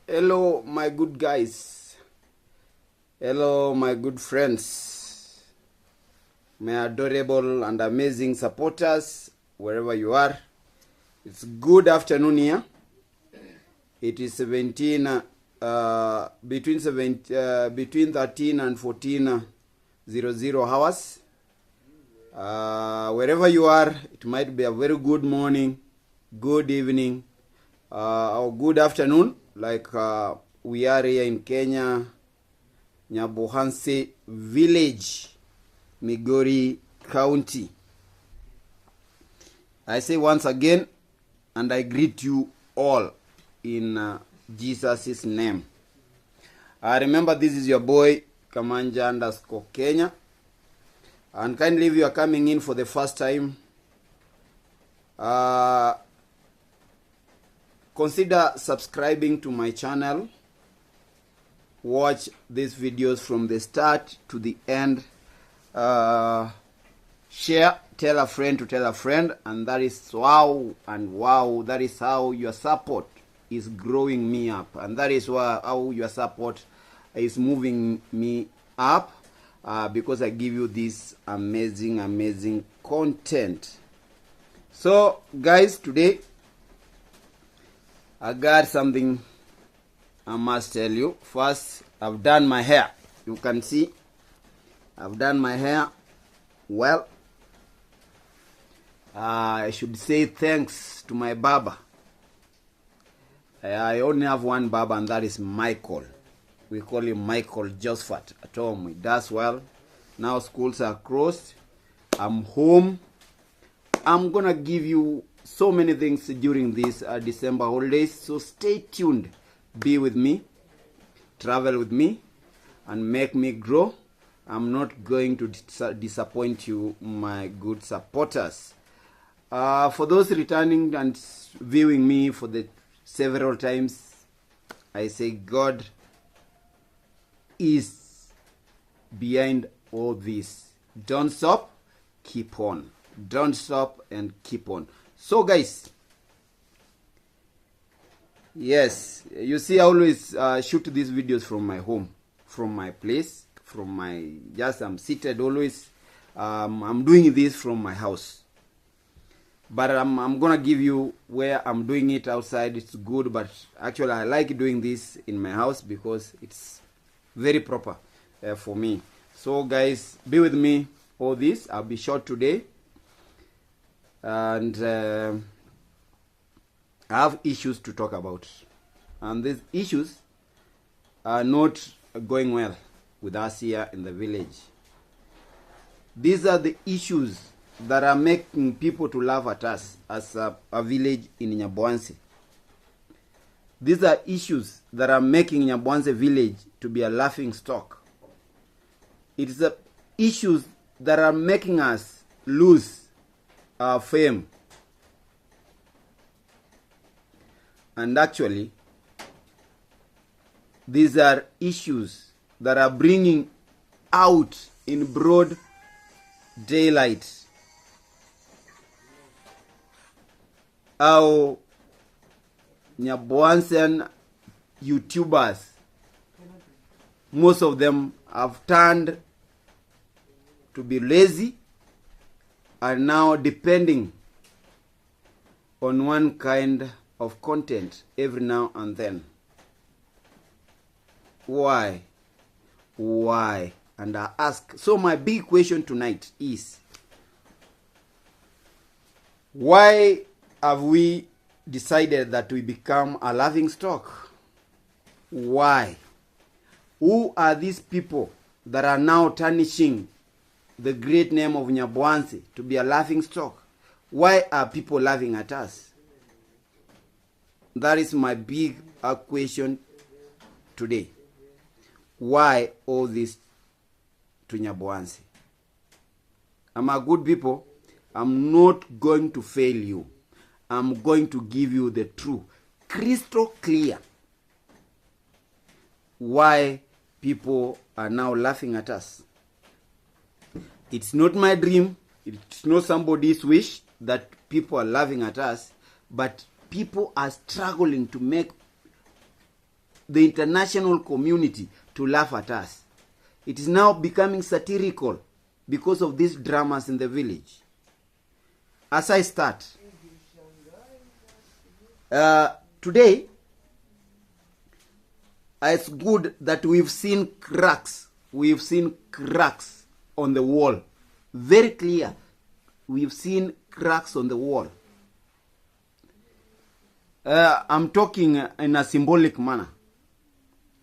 Hello, my good guys. Hello, my good friends. My adorable and amazing supporters, wherever you are. It's good afternoon here. It is between 13 and 14:00 hours. Wherever you are, it might be a very good morning, good evening, or good afternoon. Like we are here in Kenya, Nyabohanse Village, Migori County. I say once again, and I greet you all in Jesus' name. Remember, this is your boy, Kenya. And kindly, if you are coming in for the first time, consider subscribing to my channel. Watch these videos from the start to the end. Share, tell a friend to tell a friend, and that is that is how your support is growing me up, and that is how your support is moving me up, because I give you this amazing content. So guys, today I got something I must tell you. First, I've done my hair. You can see I've done my hair. Well, I should say thanks to my barber. I only have one barber, and that is Michael. We call him Michael Josephat at home. He does well. Now schools are closed. I'm home. I'm gonna give you so many things during these December holidays. So stay tuned. Be with me. Travel with me. And make me grow. I'm not going to disappoint you, my good supporters. For those returning and viewing me for the several times, I say God is behind all this. Don't stop, keep on. Don't stop and keep on. So guys, yes, you see I always shoot these videos from my home, from my place, I'm seated always. I'm doing this from my house. But I'm gonna give you where I'm doing it outside. It's good, but actually I like doing this in my house because it's very proper for me. So guys, be with me all this. I'll be short today, and I have issues to talk about, and these issues are not going well with us here in the village. These are the issues that are making people to laugh at us as a village in Nyabohanse. These are issues that are making Nyabohanse Village to be a laughing stock. It is the issues that are making us lose our fame. And actually, these are issues that are bringing out in broad daylight how Nyabohanse YouTubers, most of them have turned to be lazy and now depending on one kind of content every now and then. Why? And I ask, so my big question tonight is, why have we decided that we become a laughing stock? Why? Who are these people that are now tarnishing the great name of Nyabohanse to be a laughing stock? Why are people laughing at us? That is my big question today. Why all this to Nyabohanse? I'm a good people. I'm not going to fail you. I'm going to give you the truth, crystal clear, why people are now laughing at us. It's not my dream. It's not somebody's wish that people are laughing at us, but people are struggling to make the international community to laugh at us. It is now becoming satirical because of these dramas in the village. As I start, today, it's good that we've seen cracks. We've seen cracks on the wall. Very clear. We've seen cracks on the wall. I'm talking in a symbolic manner.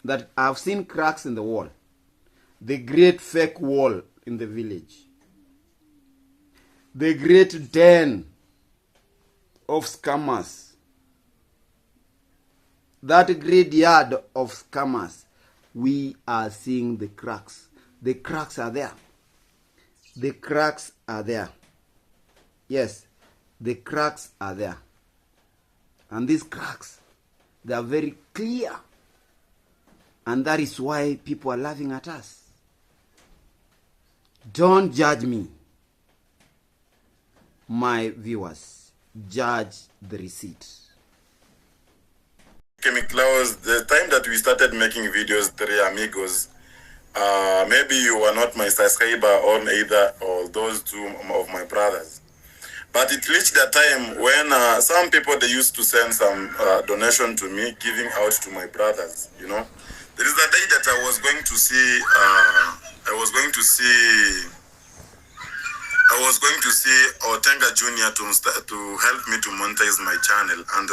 That I've seen cracks in the wall. The great fake wall in the village. The great den of scammers. That graveyard of scammers. We are seeing the cracks. The cracks are there. The cracks are there. Yes, the cracks are there. And these cracks, they are very clear. And that is why people are laughing at us. Don't judge me, my viewers. Judge the receipt. Okay, Klaus, the time that we started making videos, Three Amigos, maybe you were not my subscriber on either or those two of my brothers. But it reached a time when some people, they used to send some donation to me, giving out to my brothers, you know. There is a day that I was going to see Odinga Jr. to help me to monetize my channel. And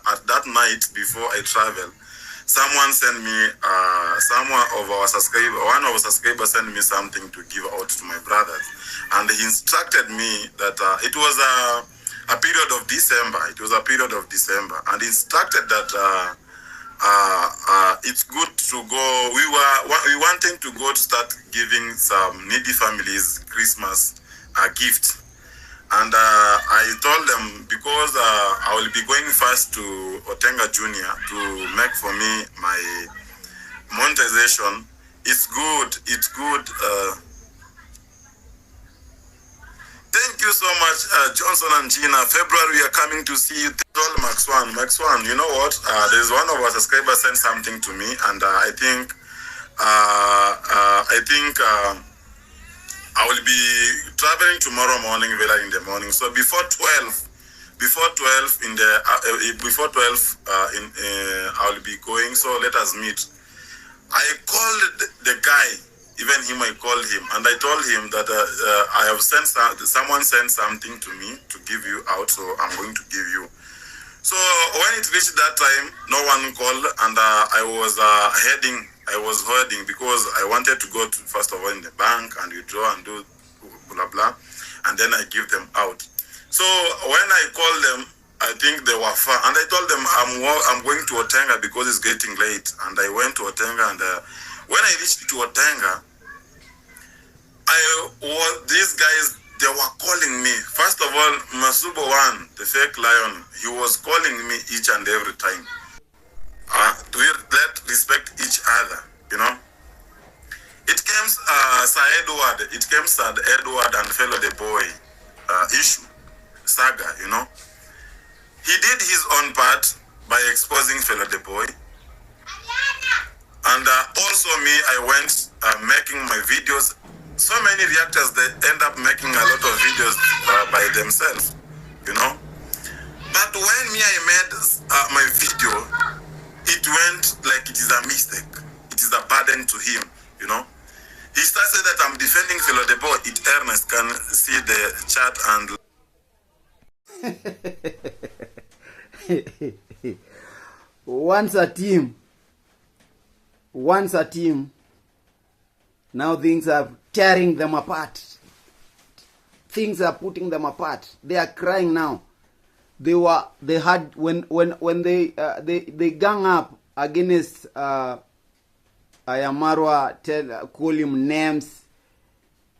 at that night, before I travel, someone sent me, one of our subscribers sent me something to give out to my brothers. And he instructed me that it was a period of December. It was a period of December. And he instructed that it's good to go. We wanting to go to start giving some needy families Christmas gift. And I told them, because I will be going first to Odinga Jr. to make for me my monetization. It's good. Thank you so much, Johnson and Gina. February, we are coming to see you. Max One, you know what? There's one of our subscribers sent something to me, and I think I will be traveling tomorrow morning, very in the morning. So before 12 I will be going. So let us meet. I called the guy. Even him, I called him, and I told him that I have someone sent something to me to give you out, so I'm going to give you. So when it reached that time, no one called, and I was hurting because I wanted to go to, first of all, in the bank and withdraw and do blah blah, and then I give them out. So when I called them, I think they were far, and I told them I'm going to Odinga because it's getting late, and I went to Odinga, and when I reached to Odinga, these guys, they were calling me. First of all, Masubo One, the fake lion, he was calling me each and every time. Let respect each other, you know. It came Sir Edward and fellow the boy issue, saga, you know. He did his own part by exposing fellow the boy. And also me, I went making my videos. So many reactors, they end up making a lot of videos by themselves, you know. But when I made my video, it went like it is a mistake. It is a burden to him, you know. He started that I'm defending fellow the boy. It Ernest can see the chat and once a team, now things are tearing them apart. Things are putting them apart. They are crying now. They had when they gang up against iammarwa, call him names.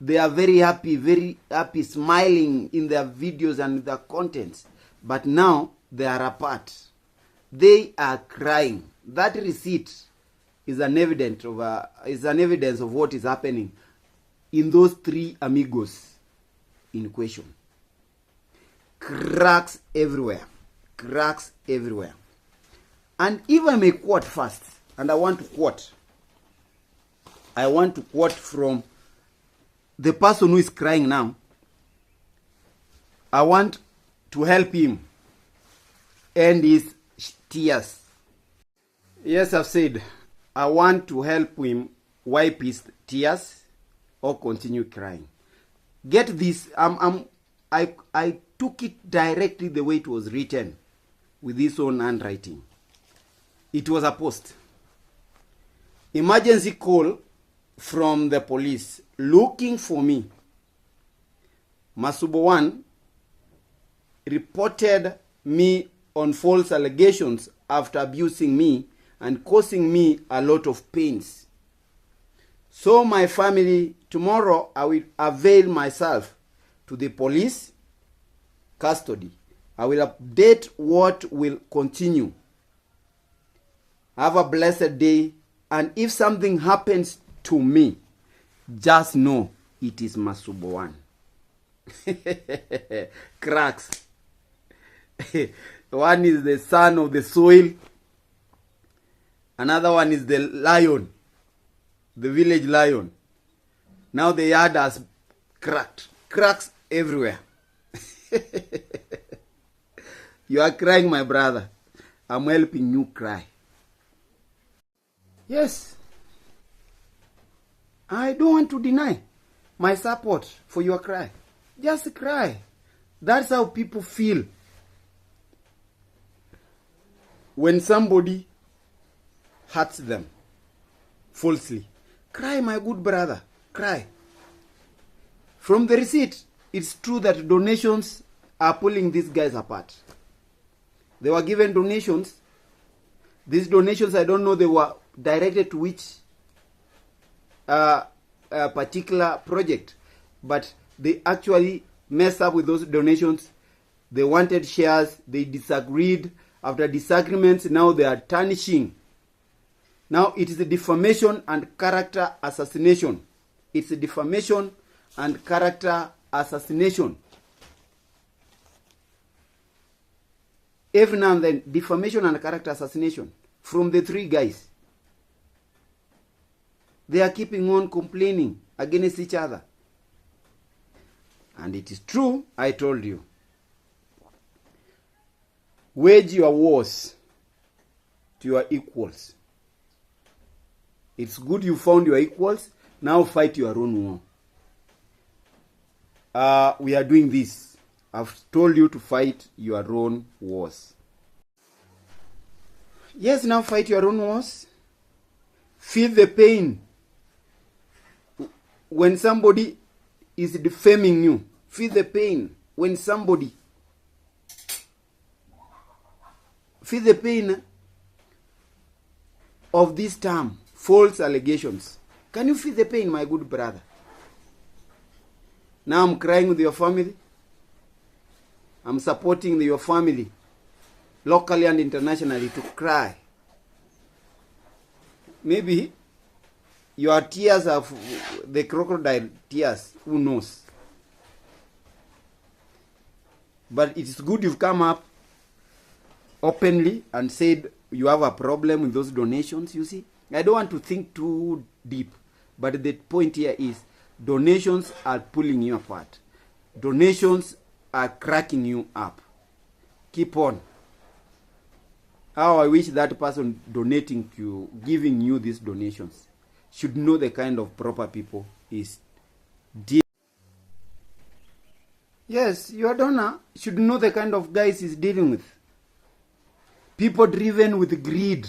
They are very happy, smiling in their videos and their contents. But now they are apart. They are crying. That receipt is an evidence of what is happening in those three amigos in question. Cracks everywhere. And if I may quote first, and I want to quote from the person who is crying now. I want to help him end his tears. Yes, I've said, I want to help him wipe his tears or continue crying. Get this, I took it directly the way it was written with his own handwriting. It was a post. Emergency call from the police looking for me. Masubo 1 reported me on false allegations after abusing me and causing me a lot of pains. So my family, tomorrow I will avail myself to the police custody. I will update what will continue. Have a blessed day, and if something happens to me, just know it is Masubo 1. Cracks. One is the son of the soil. Another one is the lion, the village lion. Now the yard has cracked. Cracks everywhere. You are crying, my brother. I'm helping you cry. Yes. I don't want to deny my support for your cry. Just cry. That's how people feel when somebody hurts them falsely. Cry, my good brother. Cry. From the receipt, it's true that donations are pulling these guys apart. They were given donations. These donations, I don't know, they were directed to which particular project, but they actually messed up with those donations. They wanted shares, they disagreed. After disagreements, now they are tarnishing. Now it is a defamation and character assassination. It's a defamation and character assassination. Every now and then, defamation and character assassination from the three guys. They are keeping on complaining against each other. And it is true, I told you. Wage your wars to your equals. It's good you found your equals. Now fight your own war. We are doing this. I've told you to fight your own wars. Yes, now fight your own wars. Feel the pain when somebody is defaming you. Feel the pain when somebody. Feel the pain of this term, false allegations. Can you feel the pain, my good brother? Now I'm crying with your family. I'm supporting your family, locally and internationally, to cry. Maybe your tears are the crocodile tears. Who knows? But it is good you've come up openly and said you have a problem with those donations, you see. I don't want to think too deep, but the point here is donations are pulling you apart. Donations are cracking you up. Keep on. How I wish that person donating to you, giving you these donations, should know the kind of proper people is dealing. Yes, your donor should know the kind of guys he's dealing with. People driven with greed,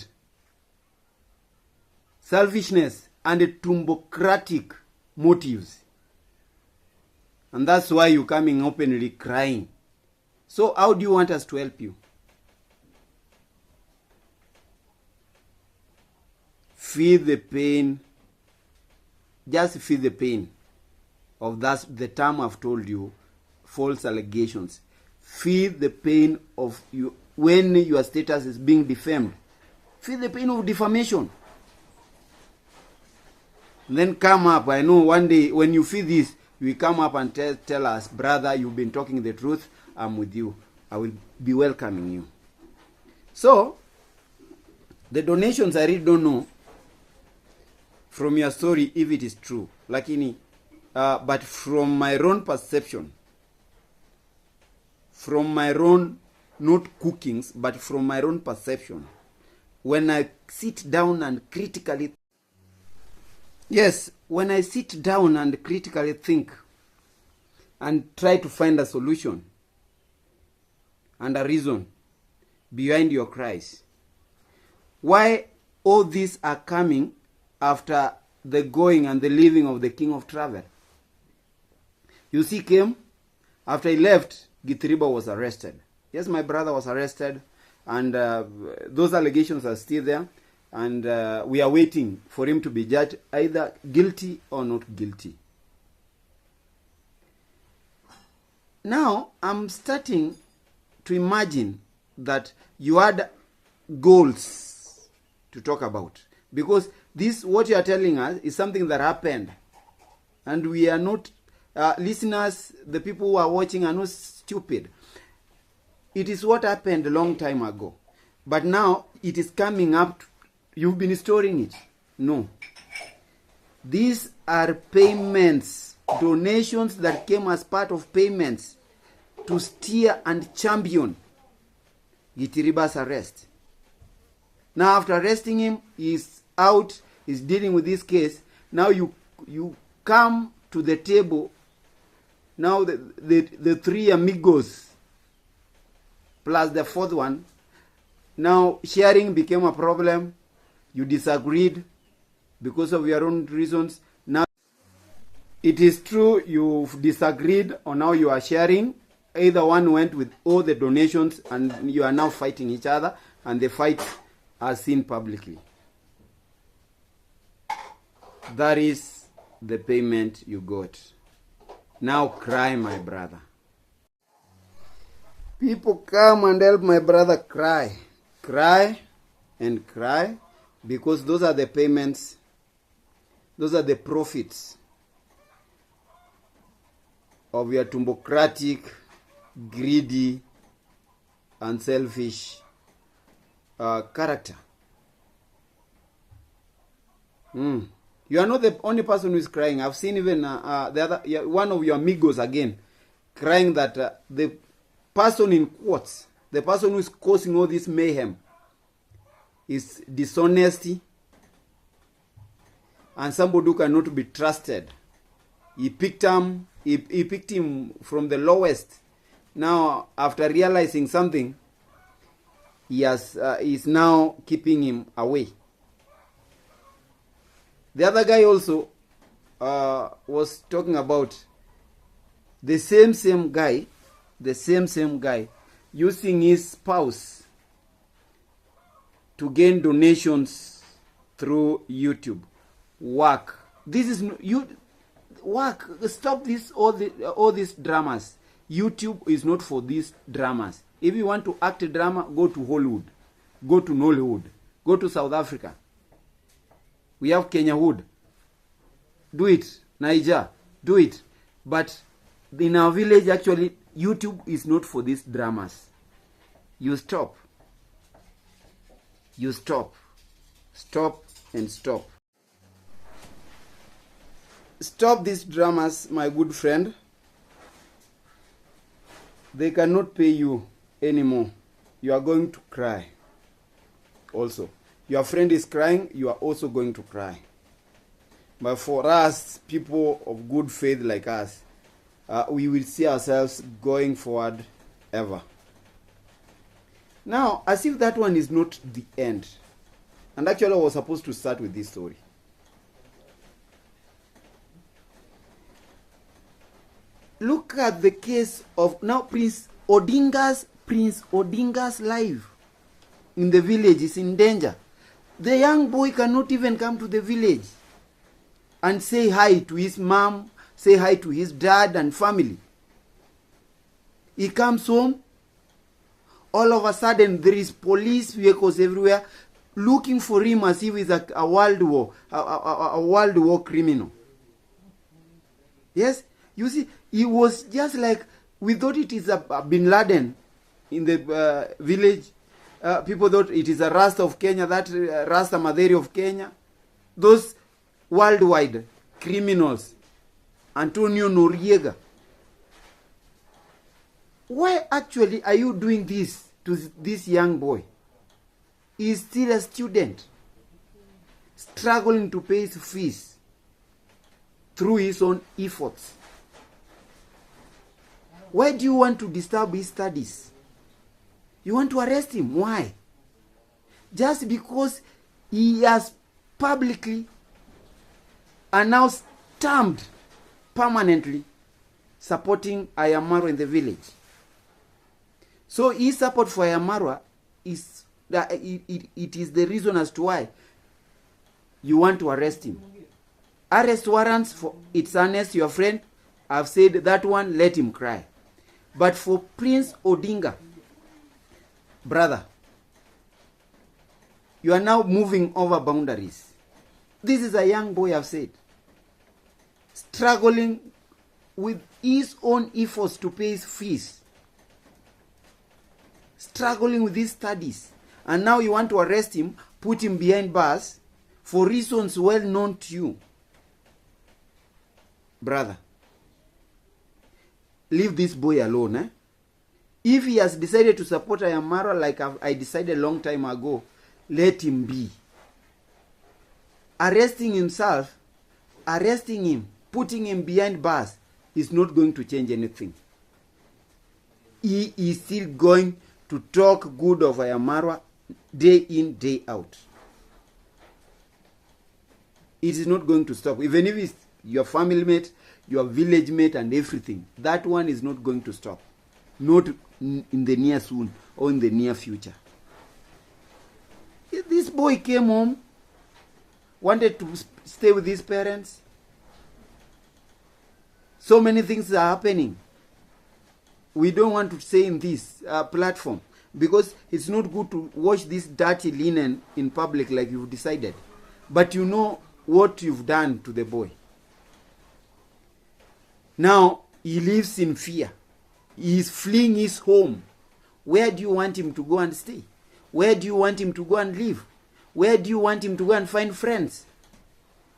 selfishness, and tumbocratic motives. And that's why you're coming openly crying. So how do you want us to help you? Feel the pain. Just feel the pain of the term I've told you, false allegations. Feel the pain of you when your status is being defamed. Feel the pain of defamation. And then come up. I know one day when you feel this, you will come up and tell us, brother, you've been talking the truth. I'm with you. I will be welcoming you. So, The donations, I really don't know from your story if it is true. Lakini, but from my own perception, from my own, not cookings, but from my own perception, when I sit down and critically, yes, when I sit down and critically think and try to find a solution and a reason behind your cries, why all these are coming after the going and the leaving of the king of travel. You see, came after he left, Githiriba was arrested. Yes, my brother was arrested, and those allegations are still there, and we are waiting for him to be judged either guilty or not guilty. Now, I'm starting to imagine that you had goals to talk about, because this, what you are telling us, is something that happened, and we are not, listeners, the people who are watching are not stupid. It is what happened a long time ago, but now it is coming up. You've been storing it. No. These are payments, donations that came as part of payments to steer and champion Githiriba's arrest. Now, after arresting him, he's out, he's dealing with this case. Now you come to the table. Now the three amigos plus the fourth one. Now sharing became a problem. You disagreed because of your own reasons. Now it is true you've disagreed on how you are sharing. Either one went with all the donations and you are now fighting each other, and the fight are seen publicly. That is the payment you got. Now cry, my brother. People come and help my brother cry. Cry and cry, because those are the payments, those are the profits of your tumbocratic, greedy, and selfish character. You are not the only person who is crying. I've seen even the other, one of your amigos again crying that the person in quotes, the person who is causing all this mayhem, is dishonesty and somebody who cannot be trusted. He picked him from the lowest. Now, after realizing something, he's now keeping him away. The other guy also was talking about the same guy using his spouse to gain donations through YouTube. Work. This is you. Work. Stop this. All these dramas. YouTube is not for these dramas. If you want to act a drama, go to Hollywood, go to Nollywood, go to South Africa. We have Kenyawood. Do it. Niger. Do it. But in our village, actually, YouTube is not for these dramas. You stop. You stop. Stop and stop. Stop these dramas, my good friend. They cannot pay you anymore. You are going to cry. Also, your friend is crying, you are also going to cry. But for us, people of good faith like us, we will see ourselves going forward ever. Now, as if that one is not the end. And actually, I was supposed to start with this story. Look at the case of now Prince Odinga's life in the village is in danger. The young boy cannot even come to the village and say hi to his mom, say hi to his dad and family. He comes home, all of a sudden there is police vehicles everywhere looking for him as if he's a world war criminal. Yes, you see, he was just like, we thought it is a Bin Laden in the village. people thought it is a Rasta of Kenya, that Rasta Madheri of Kenya. Those worldwide criminals, Antonio Noriega. Why actually are you doing this to this young boy? He is still a student, struggling to pay his fees through his own efforts. Why do you want to disturb his studies? You want to arrest him. Why? Just because he has publicly and now stamped permanently supporting iammarwa in the village. So his support for iammarwa is that it is the reason as to why you want to arrest him. Arrest warrants for It's Honest, your friend, I've said that one, let him cry. But for Prince Odinga, brother, you are now moving over boundaries. This is a young boy, I've said, struggling with his own efforts to pay his fees, struggling with his studies, and now you want to arrest him, put him behind bars for reasons well known to you. Brother, leave this boy alone. Eh? If he has decided to support iammarwa like I decided a long time ago, let him be. Arresting himself, arresting him, putting him behind bars is not going to change anything. He is still going to talk good of iammarwa day in, day out. It is not going to stop. Even if it's your family mate, your village mate and everything, that one is not going to stop. Not in the near soon or in the near future. This boy came home, wanted to stay with his parents. So many things are happening. We don't want to say in this platform because it's not good to wash this dirty linen in public like you've decided. But you know what you've done to the boy. Now he lives in fear. He is fleeing his home. Where do you want him to go and stay? Where do you want him to go and live? Where do you want him to go and find friends?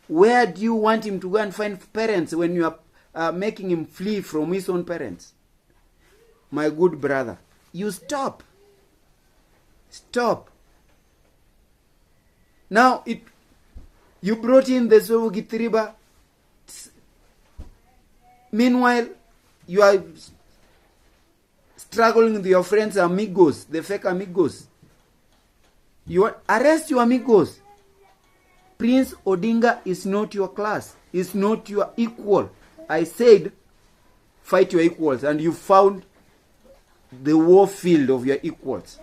Where do you want him to go and find parents when you are making him flee from his own parents? My good brother, you stop. Stop. Now, you brought in the Zogitriba. Meanwhile, you are struggling with your friends, amigos, the fake amigos. You arrest your amigos. Prince Odinga is not your class. Is not your equal. I said, fight your equals, and you found the war field of your equals.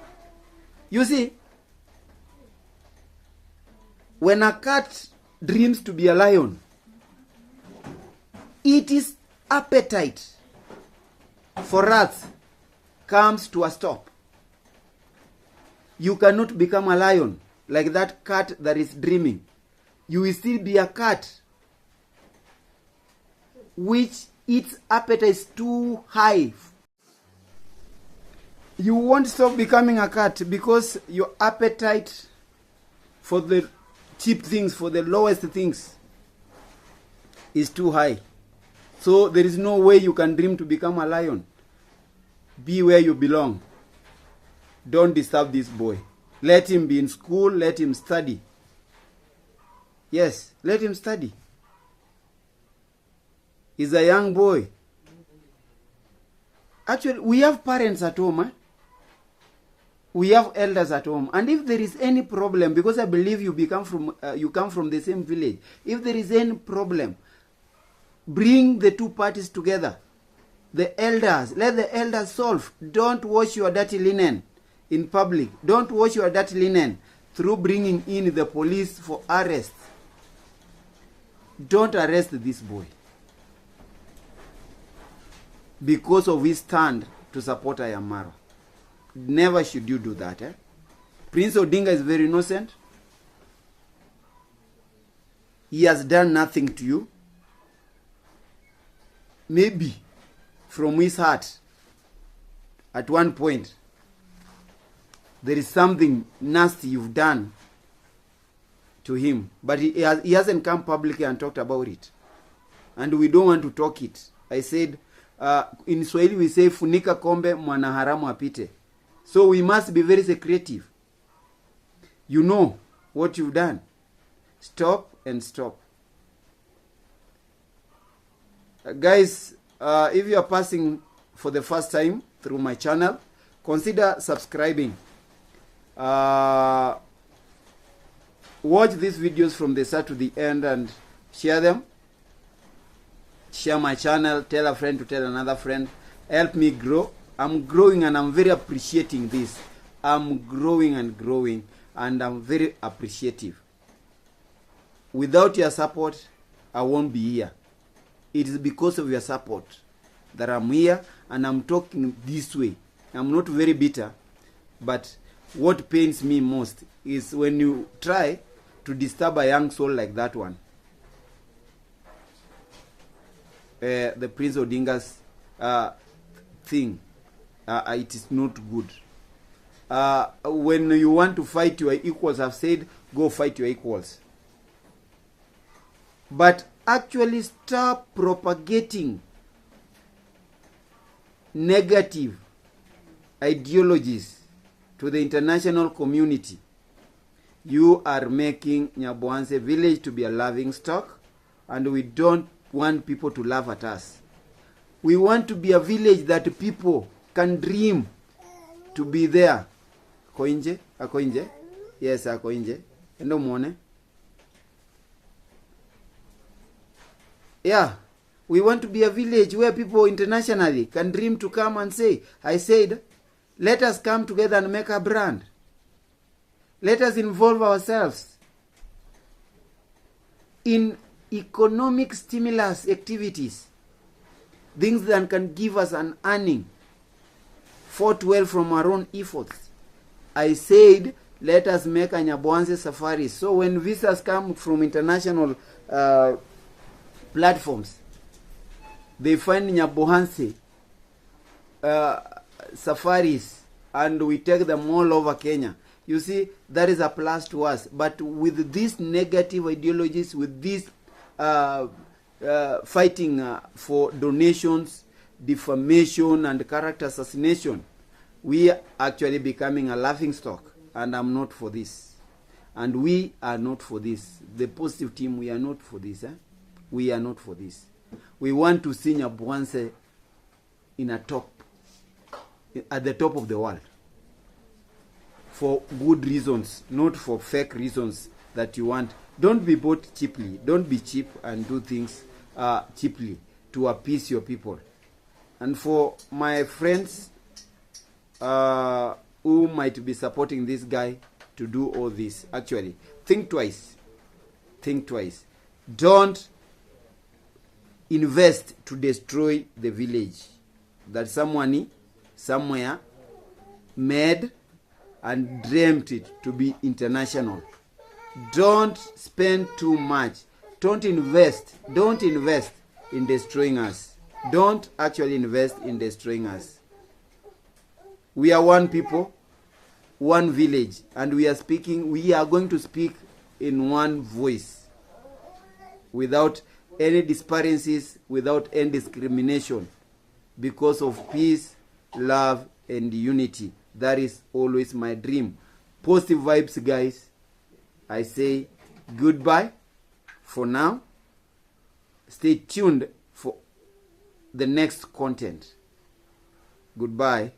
You see, when a cat dreams to be a lion, its appetite for rats comes to a stop. You cannot become a lion like that cat that is dreaming. You will still be a cat which its appetite is too high. You won't stop becoming a cat because your appetite for the cheap things, for the lowest things, is too high. So there is no way you can dream to become a lion. Be where you belong. Don't disturb this boy. Let him be in school. Let him study. Yes, let him study. He's a young boy. Actually, we have parents at home. We have elders at home. And if there is any problem, because I believe you come from the same village. If there is any problem, bring the two parties together. The elders, let the elders solve. Don't wash your dirty linen in public. Don't wash your dirty linen through bringing in the police for arrest. Don't arrest this boy because of his stand to support iammarwa. Never should you do that. Prince Odinga is very innocent. He has done nothing to you. Maybe from his heart, at one point, there is something nasty you've done to him, but he hasn't come publicly and talked about it, and we don't want to talk it. I said, in Swahili we say funika kombe mwana haramu apite. So we must be very secretive. You know what you've done. Stop and stop. Guys, if you are passing for the first time through my channel, consider subscribing. Watch these videos from the start to the end and share them. Share my channel, tell a friend to tell another friend. Help me grow. I'm growing and I'm very appreciating this. I'm growing and growing and I'm very appreciative. Without your support, I won't be here. It is because of your support that I'm here and I'm talking this way. I'm not very bitter, but what pains me most is when you try to disturb a young soul like that one. The Prince Odinga's thing, it is not good. When you want to fight your equals, I've said, go fight your equals. But actually stop propagating negative ideologies to the international community. You are making Nyabohanse Village to be a laughing stock, and we don't want people to laugh at us. We want to be a village that people can dream to be there. Koinje? Akoinje? Yes, akoinje. Endo muone. Yeah, we want to be a village where people internationally can dream to come and say, I said, let us come together and make a brand. Let us involve ourselves in economic stimulus activities, things that can give us an earning, fought well from our own efforts. I said, let us make a Nyabohanse safari. So when visitors come from international platforms, they find Nyabohanse safaris, and we take them all over Kenya. You see, that is a plus to us. But with these negative ideologies, with this fighting for donations, defamation, and character assassination, we are actually becoming a laughing stock. And I'm not for this. And we are not for this. The positive team, we are not for this. We are not for this. We want to see Nyabohanse in a top, at the top of the world. For good reasons, not for fake reasons that you want. Don't be bought cheaply. Don't be cheap and do things cheaply to appease your people. And for my friends who might be supporting this guy to do all this, actually, think twice. Think twice. Don't invest to destroy the village that someone somewhere made and dreamt it to be international. Don't spend too much. Don't invest in destroying us. Don't actually invest in destroying us. We are one people, one village, and we are going to speak in one voice, without any disparities, without any discrimination, because of peace, love, and unity. That is always my dream. Positive vibes, guys. I say goodbye for now. Stay tuned for the next content. Goodbye.